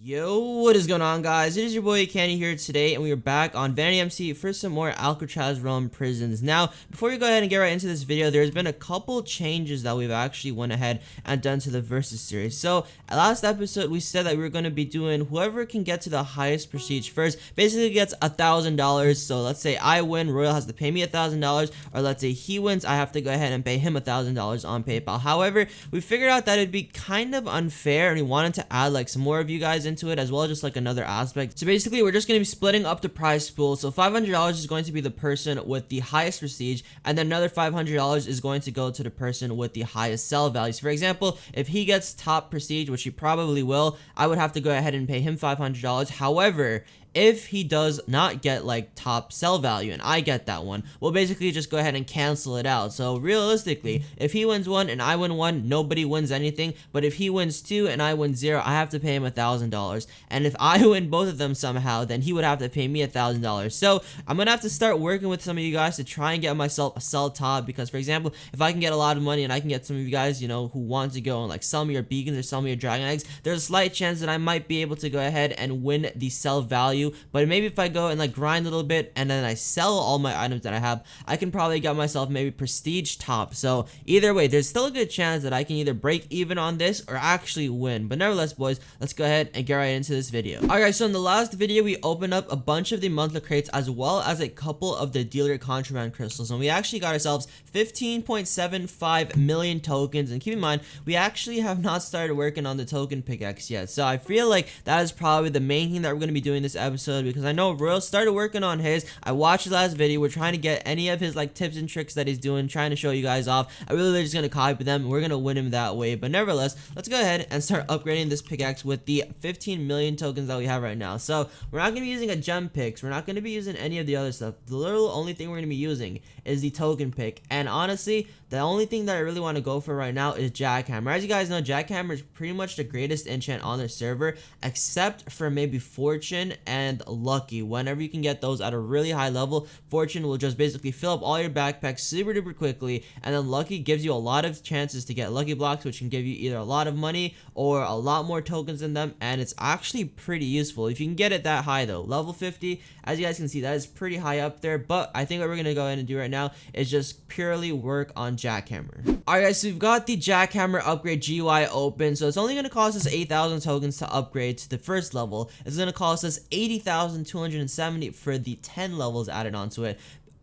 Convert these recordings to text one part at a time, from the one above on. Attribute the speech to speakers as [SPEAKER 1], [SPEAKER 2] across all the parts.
[SPEAKER 1] Yo, what is going on, guys? It is your boy Candy here today, and we are back on VanityMC for some more Alcatraz realm prisons. Now, before we go ahead and get right into this video, there's been a couple changes that we've actually went ahead and done to the Versus series. So, last episode, we said that we were going to be doing whoever can get to the highest prestige first, basically gets $1,000. So, let's say I win, Royal has to pay me $1,000, or let's say he wins, I have to go ahead and pay him $1,000 on PayPal. However, we figured out that it'd be kind of unfair, and we wanted to add like some more of you guys into it, as well as just like another aspect. So basically, we're just going to be splitting up the prize pool. So $500 is going to be the person with the highest prestige, and then another $500 is going to go to the person with the highest sell value. So for example, if he gets top prestige, which he probably will, I would have to go ahead and pay him $500. However, if he does not get like top sell value and I get that one, we'll basically just go ahead and cancel it out. So realistically, if he wins one and I win one, nobody wins anything. But if he wins two and I win zero, I have to pay him $1,000. And if I win both of them somehow, then he would have to pay me $1,000. So I'm gonna have to start working with some of you guys to try and get myself a sell top, because for example, if I can get a lot of money and I can get some of you guys, you know, who want to go and like sell me your beacons or sell me your dragon eggs, there's a slight chance that I might be able to go ahead and win the sell value. But maybe if I go and like grind a little bit and then I sell all my items that I have, I can probably get myself maybe prestige top. So either way, there's still a good chance that I can either break even on this or actually win. But nevertheless, boys, let's go ahead and get right into this video. Alright, so in the last video, we opened up a bunch of the monthly crates as well as a couple of the dealer contraband crystals, and we actually got ourselves 15.75 million tokens. And keep in mind, we actually have not started working on the token pickaxe yet. So I feel like that is probably the main thing that we're going to be doing this episode, because I know Royal started working on his. I watched his last video. We're trying to get any of his like tips and tricks that he's doing, trying to show you guys off. I really just gonna copy them. We're gonna win him that way. But nevertheless, let's go ahead and start upgrading this pickaxe with the 15 million tokens that we have right now. So we're not gonna be using a gem picks. We're not gonna be using any of the other stuff. The literal only thing we're gonna be using is the token pick. And honestly, the only thing that I really want to go for right now is Jackhammer. As you guys know, Jackhammer is pretty much the greatest enchant on the server, except for maybe Fortune and Lucky. Whenever you can get those at a really high level, Fortune will just basically fill up all your backpacks super duper quickly, and then Lucky gives you a lot of chances to get lucky blocks, which can give you either a lot of money or a lot more tokens in them, and it's actually pretty useful if you can get it that high though. Level 50, as you guys can see, that is pretty high up there. But I think what we're gonna go ahead and do right now is just purely work on Jackhammer. Alright guys, so we've got the Jackhammer upgrade GUI open. So it's only going to cost us 8,000 tokens to upgrade to the first level. It's going to cost us 80,270 for the 10 levels added onto it.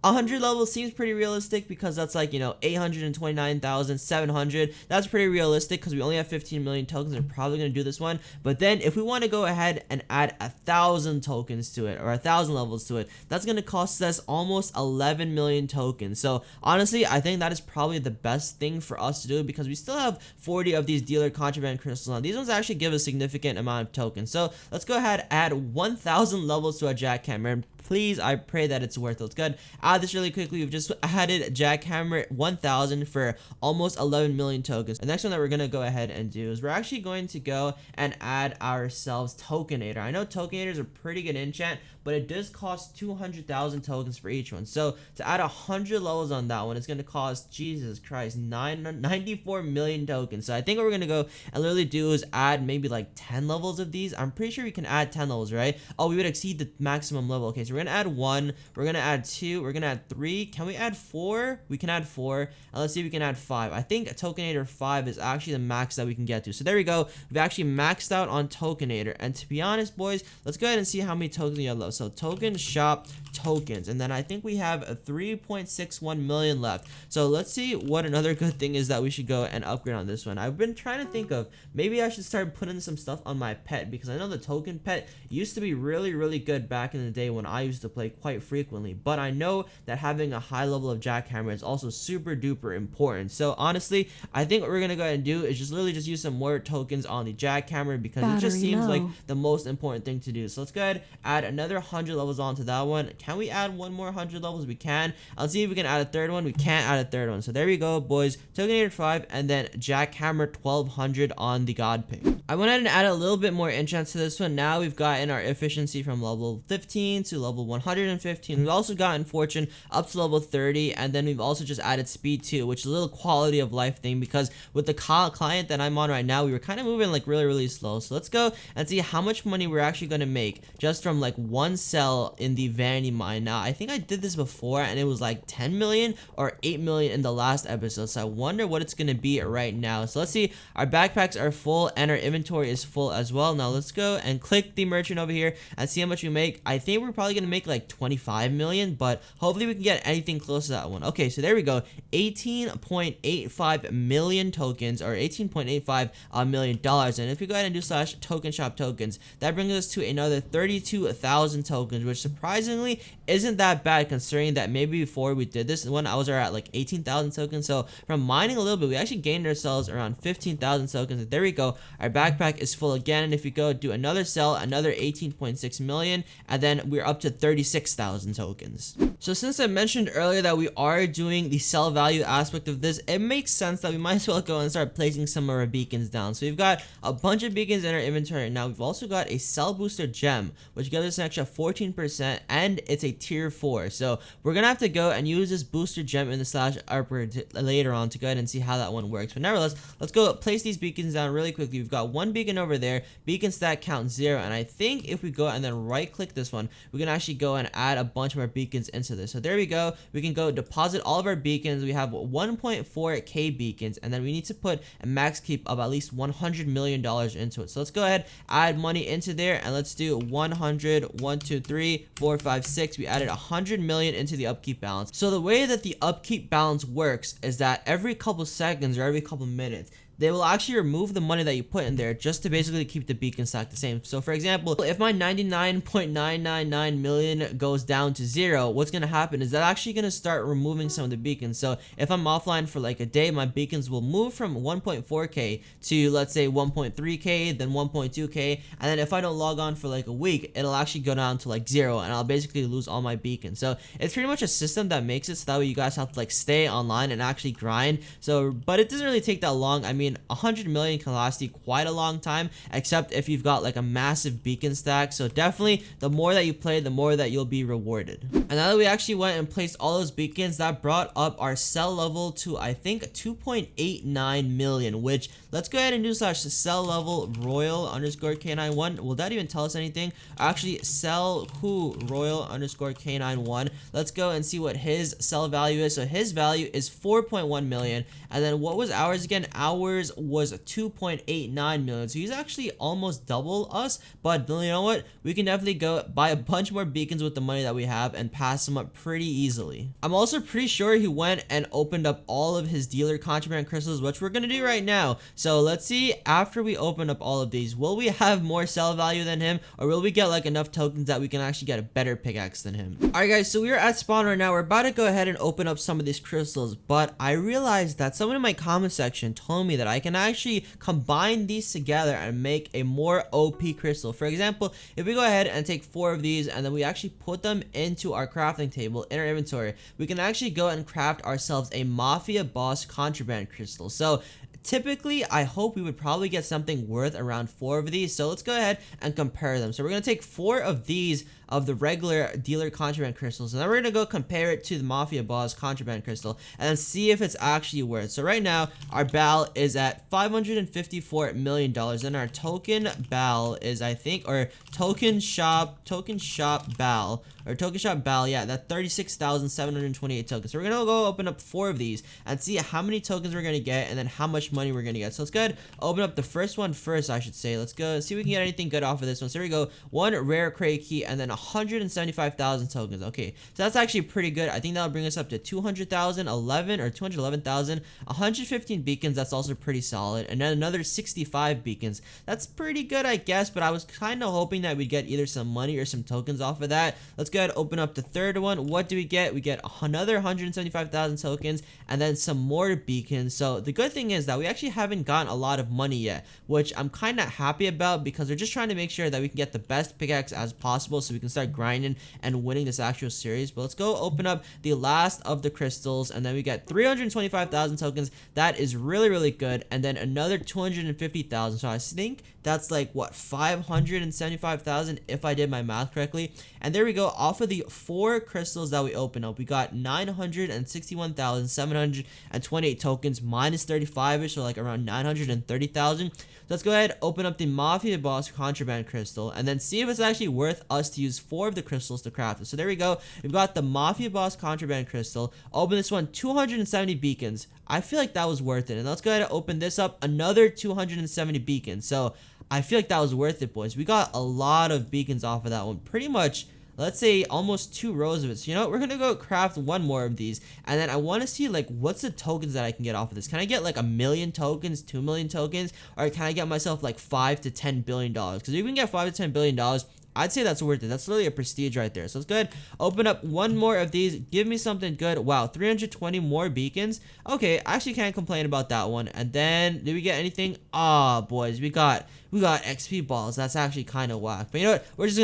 [SPEAKER 1] 100 levels seems pretty realistic, because that's like, you know, 829,700. That's pretty realistic because we only have 15 million tokens. We're probably going to do this one. But then if we want to go ahead and add 1,000 tokens to it, or 1,000 levels to it, that's going to cost us almost 11 million tokens. So honestly, I think that is probably the best thing for us to do, because we still have 40 of these dealer contraband crystals. Now these ones actually give a significant amount of tokens. So let's go ahead and add 1,000 levels to our Jackhammer, and please, I pray that it's worth it. Let's go ahead and add this really quickly. We've just added Jackhammer 1,000 for almost 11 million tokens. The next one that we're going to go ahead and do is we're actually going to go and add ourselves Tokenator. I know Tokenator is a pretty good enchant, but it does cost 200,000 tokens for each one. So to add 100 levels on that one, it's going to cost, Jesus Christ, 94 million tokens. So I think what we're going to go and literally do is add maybe like 10 levels of these. I'm pretty sure we can add 10 levels, right? Oh, we would exceed the maximum level. Okay, so we're going to add 1, we're going to add 2, we're going to add 3. Can we add 4? We can add 4. And let's see if we can add 5. I think Tokenator 5 is actually the max that we can get to. So there we go. We've actually maxed out on Tokenator. And to be honest, boys, let's go ahead and see how many tokens we have left. So token shop tokens, and then I think we have a 3.61 million left. So let's see what another good thing is that we should go and upgrade on this one. I've been trying to think of, maybe I should start putting some stuff on my pet, because I know the token pet used to be really good back in the day when I used to play quite frequently. But I know that having a high level of Jackhammer is also super duper important. So honestly, I think what we're gonna go ahead and do is just literally just use some more tokens on the Jackhammer, because it just seems like the most important thing to do. So let's go ahead, add another 100 levels onto that one. Can we add one more 100 levels? We can. Let's see if we can add a third one. We can't add a third one. So there we go, boys. Tokenator 5 and then Jackhammer 1200 on the God pick. I went ahead and added a little bit more enchants to this one. Now we've gotten our efficiency from level 15 to level level 115. We've also gotten fortune up to level 30, and then we've also just added speed too, which is a little quality of life thing, because with the client that I'm on right now, we were kind of moving like really slow. So let's go and see how much money we're actually going to make just from like one cell in the vanity mine. Now I think I did this before and it was like 10 million or 8 million in the last episode, so I wonder what it's going to be right now. So let's see, our backpacks are full and our inventory is full as well. Now let's go and click the merchant over here and see how much we make. I think we're probably going to make like 25 million, but hopefully we can get anything close to that one. Okay, so there we go, 18.85 million tokens, or 18.85 million dollars. And if we go ahead and do slash token shop tokens, that brings us to another 32,000 tokens, which surprisingly isn't that bad, considering that maybe before we did this one I was at like 18,000 tokens. So from mining a little bit, we actually gained ourselves around 15,000 tokens. And there we go, our backpack is full again. And if we go do another sell, another 18.6 million, and then we're up to 36,000 tokens. So since I mentioned earlier that we are doing the sell value aspect of this, it makes sense that we might as well go and start placing some of our beacons down. So we've got a bunch of beacons in our inventory now. We've also got a cell booster gem, which gives us an extra 14%, and it's a tier 4. So we're gonna have to go and use this booster gem in the slash upper later on to go ahead and see how that one works. But nevertheless, let's go place these beacons down really quickly. We've got one beacon over there, beacon stack count 0, and I think if we go and then right click this one, we can actually go and add a bunch of our beacons into this. So there we go, we can go deposit all of our beacons. We have 1.4k beacons, and then we need to put a max keep of at least $100 million into it. So let's go ahead, add money into there, and let's do 100, 1, 2, 3, 4, 5, 6. We added 100 million into the upkeep balance. So the way that the upkeep balance works is that every couple seconds or every couple minutes, they will actually remove the money that you put in there just to basically keep the beacon stack the same. So for example, if my 99.999 million goes down to 0, what's going to happen is that actually going to start removing some of the beacons. So if I'm offline for like a day, my beacons will move from 1.4k to, let's say, 1.3k, then 1.2k, and then if I don't log on for like a week, it'll actually go down to like 0, and I'll basically lose all my beacons. So it's pretty much a system that makes it so that way you guys have to like stay online and actually grind. So but it doesn't really take that long. I mean, 100 million can last you quite a long time, except if you've got like a massive beacon stack. So definitely the more that you play, the more that you'll be rewarded. And now that we actually went and placed all those beacons, that brought up our sell level to I think 2.89 million, which let's go ahead and do slash sell level royal underscore k91. Will that even tell us anything? Actually, sell who royal underscore k91. Let's go and see what his sell value is. So his value is 4.1 million, and then what was ours again? Ours was 2.89 million. So he's actually almost double us, but you know what, we can definitely go buy a bunch more beacons with the money that we have and pass him up pretty easily. I'm also pretty sure he went and opened up all of his dealer contraband crystals, which we're gonna do right now. So let's see, after we open up all of these, will we have more sell value than him, or will we get like enough tokens that we can actually get a better pickaxe than him? Alright guys, so we are at spawn right now. We're about to go ahead and open up some of these crystals, but I realized that someone in my comment section told me that I can actually combine these together and make a more OP crystal. For example, if we go ahead and take 4 of these and then we actually put them into our crafting table in our inventory, we can actually go and craft ourselves a mafia boss contraband crystal. So typically, I hope we would probably get something worth around 4 of these. So let's go ahead and compare them. So we're going to take 4 of these of the regular dealer contraband crystals, and then we're going to go compare it to the mafia boss contraband crystal and then see if it's actually worth. So right now our BAL is at $554 million, and our token BAL is, I think, or token shop BAL, or token shop BAL, yeah, that 36,728 tokens. So we're gonna go open up 4 of these and see how many tokens we're gonna get and then how much money we're gonna get. So let's go ahead, open up the first one first, I should say. Let's go see if we can get anything good off of this one. So here we go, 1 rare crate key and then 175,000 tokens. Okay, so that's actually pretty good. I think that'll bring us up to 200,000, 11 or 211,000, 115 beacons. That's also pretty solid, and then another 65 beacons. That's pretty good, I guess, but I was kind of hoping that we'd get either some money or some tokens off of that. Let's go ahead and open up the third one. What do we get? We get another 175,000 tokens and then some more beacons. So the good thing is that we actually haven't gotten a lot of money yet, which I'm kind of happy about, because we're just trying to make sure that we can get the best pickaxe as possible so we can start grinding and winning this actual series. But let's go open up the last of the crystals, and then we get 325,000 tokens. That is really good, and then another 250,000. So I think That's like what, 575,000 if I did my math correctly. And there we go. Off of the 4 crystals that we opened up, we got 961,728 tokens minus 35ish, so like around 930,000. So let's go ahead, open up the Mafia Boss Contraband Crystal, and then see if it's actually worth us to use 4 of the crystals to craft it. So there we go. We've got the Mafia Boss Contraband Crystal. Open this one, 270 beacons. I feel like that was worth it. And let's go ahead and open this up, another 270 beacons. So I feel like that was worth it, boys. We got a lot of beacons off of that one. Pretty much, let's say almost 2 rows of it. So you know what, we're gonna go craft 1 more of these, and then I want to see like what's the tokens that I can get off of this. Can I get like 1 million tokens, 2 million tokens, or can I get myself like $5 to $10 billion? Because if you can get $5 to $10 billion, I'd say that's worth it. That's literally a prestige right there. So let's go ahead, open up 1 more of these. Give me something good. Wow, 320 more beacons. Okay, I actually can't complain about that one. And then, did we get anything? Ah, boys, we got XP balls. That's actually kind of whack. But you know what? We're just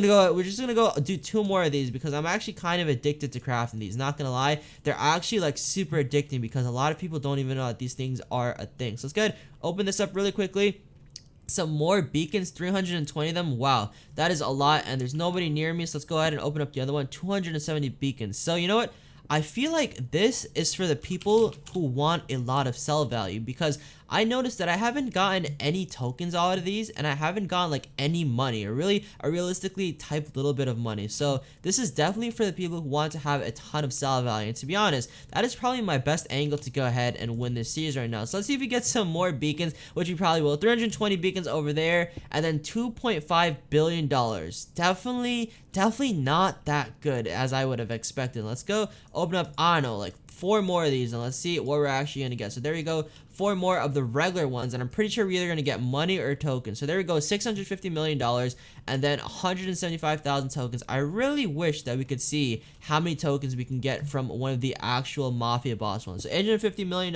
[SPEAKER 1] gonna go do 2 more of these because I'm actually kind of addicted to crafting these. Not gonna lie, they're actually like super addicting because a lot of people don't even know that these things are a thing. So let's go ahead, open this up really quickly. Some more beacons, 320 of them. Wow, that is a lot, and there's nobody near me, so let's go ahead and open up the other one. 270 beacons. So you know what, I feel like this is for the people who want a lot of sell value, because I noticed that I haven't gotten any tokens out of these, and I haven't gotten like any money, or really a realistically type little bit of money. So this is definitely for the people who want to have a ton of sell value, and to be honest, that is probably my best angle to go ahead and win this series right now. So let's see if we get some more beacons, which we probably will. 320 beacons over there, and then $2.5 billion. Definitely not that good as I would have expected. Let's go open up, I don't know, like 4 more of these, and let's see what we're actually gonna get. So there we go, 4 more of the regular ones, and I'm pretty sure we're either gonna get money or tokens. So there we go, $650 million, and then 175,000 tokens. I really wish that we could see how many tokens we can get from one of the actual Mafia Boss ones. So $850 million,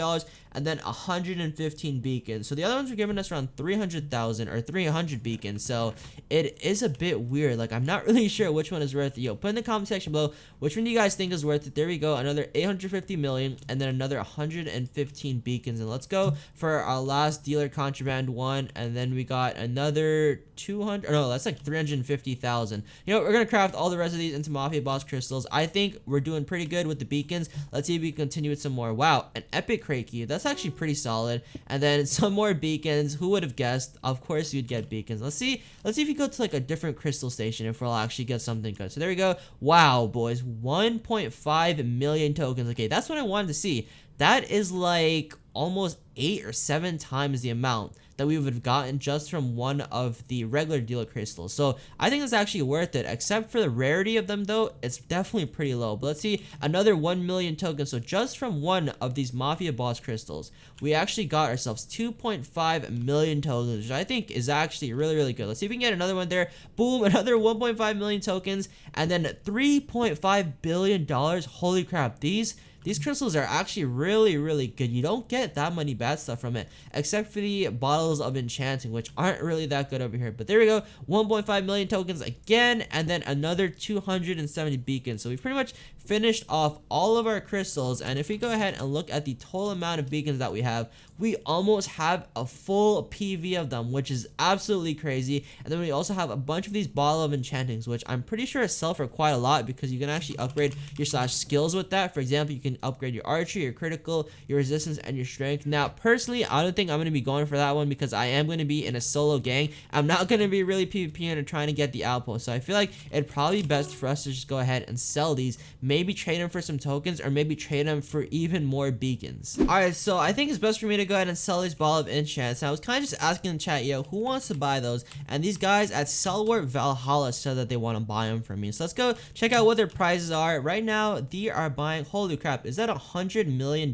[SPEAKER 1] and then 115 beacons. So the other ones are giving us around 300,000 or 300 beacons. So it is a bit weird. Like, I'm not really sure which one is worth it. Yo, put in the comment section below which one do you guys think is worth it. There we go, another 850 million, and then another 115 beacons. And let's go for our last dealer contraband one, and then we got another 200, no, that's like 350,000. You know, we're gonna craft all the rest of these into Mafia Boss crystals. I think we're doing pretty good with the beacons. Let's see if we can continue with some more. Wow, an epic crate key. That's actually pretty solid. And then some more beacons. Who would have guessed? Of course you'd get beacons. Let's see if you go to like a different crystal station if we'll actually get something good. So there we go. Wow, boys, 1.5 million tokens. Okay, that's what I wanted to see. That is like almost 8 or 7 times the amount that we would have gotten just from one of the regular dealer crystals. So I think it's actually worth it, except for the rarity of them though. It's definitely pretty low. But let's see, another 1 million tokens. So just from one of these Mafia Boss crystals, we actually got ourselves 2.5 million tokens, which I think is actually really good. Let's see if we can get another one there. Boom, another 1.5 million tokens, and then $3.5 billion. Holy crap, these crystals are actually really good. You don't get that many bad stuff from it, except for the bottles of enchanting, which aren't really that good over here. But there we go, 1.5 million tokens again, and then another 270 beacons. So we've pretty much finished off all of our crystals, and if we go ahead and look at the total amount of beacons that we have, we almost have a full PV of them, which is absolutely crazy. And then we also have a bunch of these bottle of enchantings, which I'm pretty sure sell for quite a lot, because you can actually upgrade your skills with that. For example, you can upgrade your archery, your critical, your resistance, and your strength. Now personally, I don't think I'm going to be going for that one, because I am going to be in a solo gang. I'm not going to be really PvPing or trying to get the outpost. So I feel like it'd probably be best for us to just go ahead and sell these, maybe trade them for some tokens, or maybe trade them for even more beacons. Alright, so I think it's best for me to go ahead and sell these ball of enchants. I was kind of just asking in the chat, yo, who wants to buy those? And these guys at Sellwart Valhalla said that they want to buy them from me. So let's go check out what their prices are. Right now, they are buying, holy crap, is that $100 million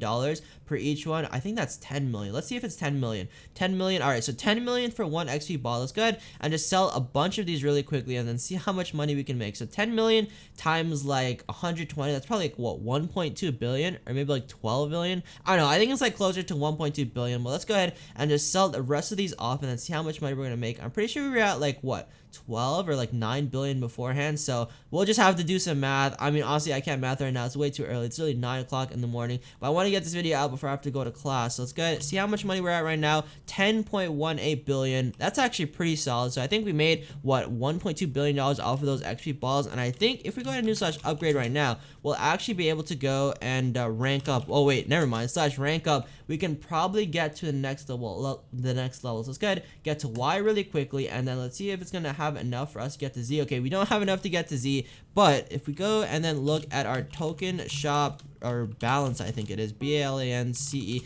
[SPEAKER 1] per each one? I think that's 10 million. Let's see if it's 10 million. 10 million. All right, so 10 million for one XP ball. Let's go ahead and just sell a bunch of these really quickly, and then see how much money we can make. So 10 million times like 120, that's probably like what, 1.2 billion, or maybe like 12 billion. I don't know, I think it's like closer to 1.2 billion. But let's go ahead and just sell the rest of these off, and then see how much money we're gonna make. I'm pretty sure we were at like what, 12 or like 9 billion beforehand. So we'll just have to do some math. I mean, honestly, I can't math right now. It's way too early. It's really 9 o'clock in the morning. But I want to get this video out before I have to go to class. So let's go ahead, see how much money we're at right now. 10.18 billion. That's actually pretty solid. So I think we made what, 1.2 billion dollars off of those XP balls. And I think if we go ahead and do slash upgrade right now, we'll actually be able to go and rank up. Oh wait, never mind. Slash rank up. We can probably get to the next level. So let's go ahead, get to Y really quickly, and then let's see if it's gonna have enough for us to get to Z. Okay, we don't have enough to get to Z, but if we go and then look at our token shop or balance, I think it is BALANCE.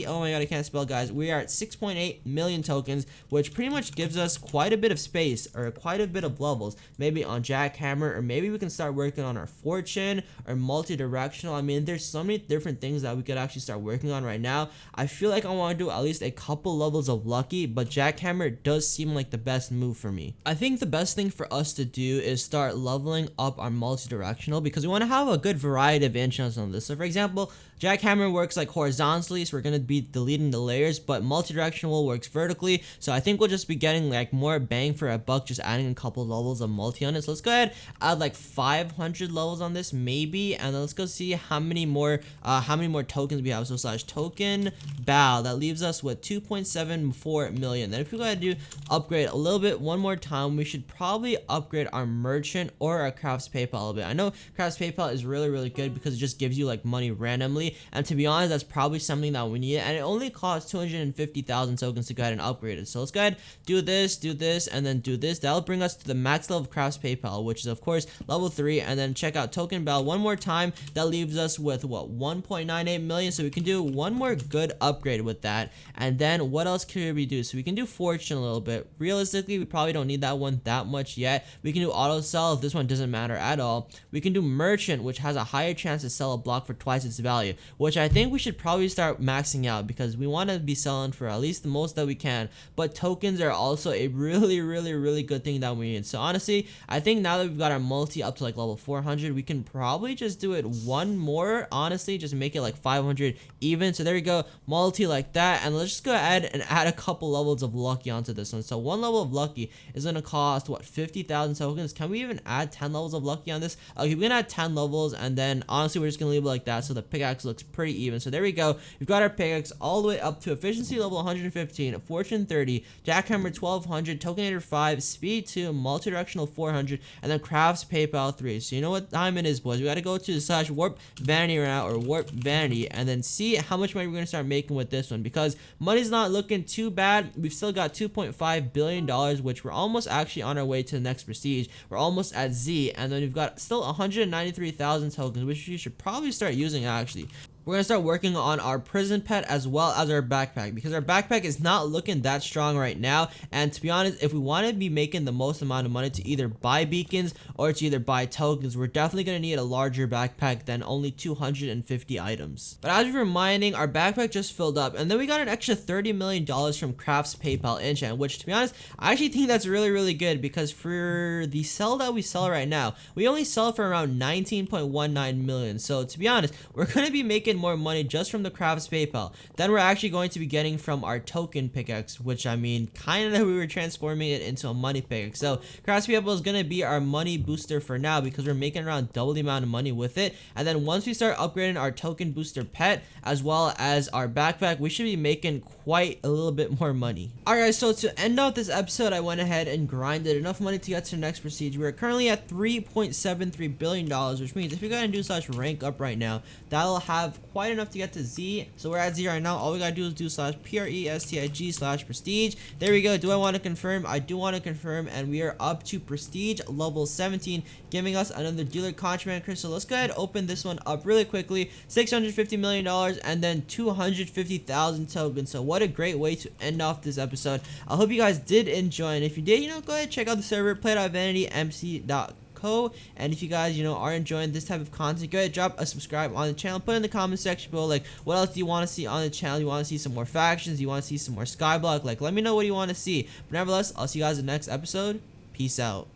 [SPEAKER 1] Oh my god, I can't spell, guys. We are at 6.8 million tokens, which pretty much gives us quite a bit of space or quite a bit of levels. Maybe on jackhammer, or maybe we can start working on our fortune or multi-directional. I mean, there's so many different things that we could actually start working on right now. I feel like I want to do at least a couple levels of lucky, but jackhammer does seem like the best move for me. I think the best thing for us to do is start leveling up our multi-directional, because we want to have a good variety of enchants on this. So for example, jackhammer works like horizontally, so we're going to be deleting the layers, but multi-directional works vertically, so I think we'll just be getting like more bang for a buck just adding a couple levels of multi on it. So let's go ahead, add like 500 levels on this maybe, and then let's go see how many more tokens we have. So slash token bow, that leaves us with 2.74 million. Then if we go ahead and do upgrade a little bit one more time, we should probably upgrade our merchant or our crafts PayPal a little bit. I know crafts PayPal is really good because it just gives you like money randomly, and to be honest, that's probably something that we need, and it only costs 250,000 tokens to go ahead and upgrade it. So let's go ahead, do this, and then do this. That'll bring us to the max level of crafts PayPal, which is of course level 3, and then check out token bell one more time. That leaves us with what, 1.98 million. So we can do one more good upgrade with that, and then what else can we do? So we can do fortune a little bit. Realistically, we probably don't need that one that much yet. We can do auto sell if this one doesn't matter at all. We can do merchant, which has a higher chance to sell a block for twice its value, which I think we should probably start maxing out because we want to be selling for at least the most that we can. But tokens are also a really good thing that we need. So honestly, I think now that we've got our multi up to like level 400, we can probably just do it one more. Honestly, just make it like 500 even. So there you go, multi like that, and let's just go ahead and add a couple levels of lucky onto this one. So one level of lucky is going to cost what, 50,000 tokens. Can we even add 10 levels of lucky on this? Okay, we're gonna add 10 levels, and then honestly we're just gonna leave it like that so the pickaxe looks pretty even. So there we go, we've got our pickaxe all the way up to efficiency level 115, fortune 30, jackhammer 1200, tokenator 5, speed 2, multi-directional 400, and then crafts PayPal 3. So you know what time it is, boys. We gotta go to slash warp vanity right now, or warp vanity, and then see how much money we're gonna start making with this one, because money's not looking too bad. We've still got 2.5 billion dollars, which we're almost actually on our way to the next prestige. We're almost at Z, and then we've got still 193,000 tokens, which we should probably start using actually. We're going to start working on our prison pet as well as our backpack, because our backpack is not looking that strong right now. And to be honest, if we want to be making the most amount of money to either buy beacons or to either buy tokens, we're definitely going to need a larger backpack than only 250 items. But as we were mining, our backpack just filled up, and then we got an extra $30 million from crafts PayPal enchant, which to be honest, I actually think that's really good, because for the sell that we sell right now, we only sell for around 19.19 million. So to be honest, we're going to be making more money just from the crafts PayPal than we're actually going to be getting from our token pickaxe, which I mean, kind of we were transforming it into a money pickaxe. So crafts PayPal is going to be our money booster for now, because we're making around double the amount of money with it. And then once we start upgrading our token booster pet as well as our backpack, we should be making quite a little bit more money. Alright guys, so to end out this episode, I went ahead and grinded enough money to get to the next prestige. We're currently at $3.73 billion, which means if you go and do slash rank up right now, that'll have quite enough to get to Z. So we're at Z right now. All we gotta do is do slash prestig slash prestige. There we go. Do I want to confirm? I do want to confirm, and we are up to prestige level 17, giving us another dealer contraband crystal. Let's go ahead and open this one up really quickly. $650 million and then 250,000 tokens. So what a great way to end off this episode. I hope you guys did enjoy, and if you did, go ahead and check out the server, play.vanitymc.com. And if you guys are enjoying this type of content, go ahead, drop a subscribe on the channel, put in the comment section below like what else do you want to see on the channel. You want to see some more factions, you want to see some more skyblock, like let me know what you want to see. But nevertheless, I'll see you guys in the next episode. Peace out.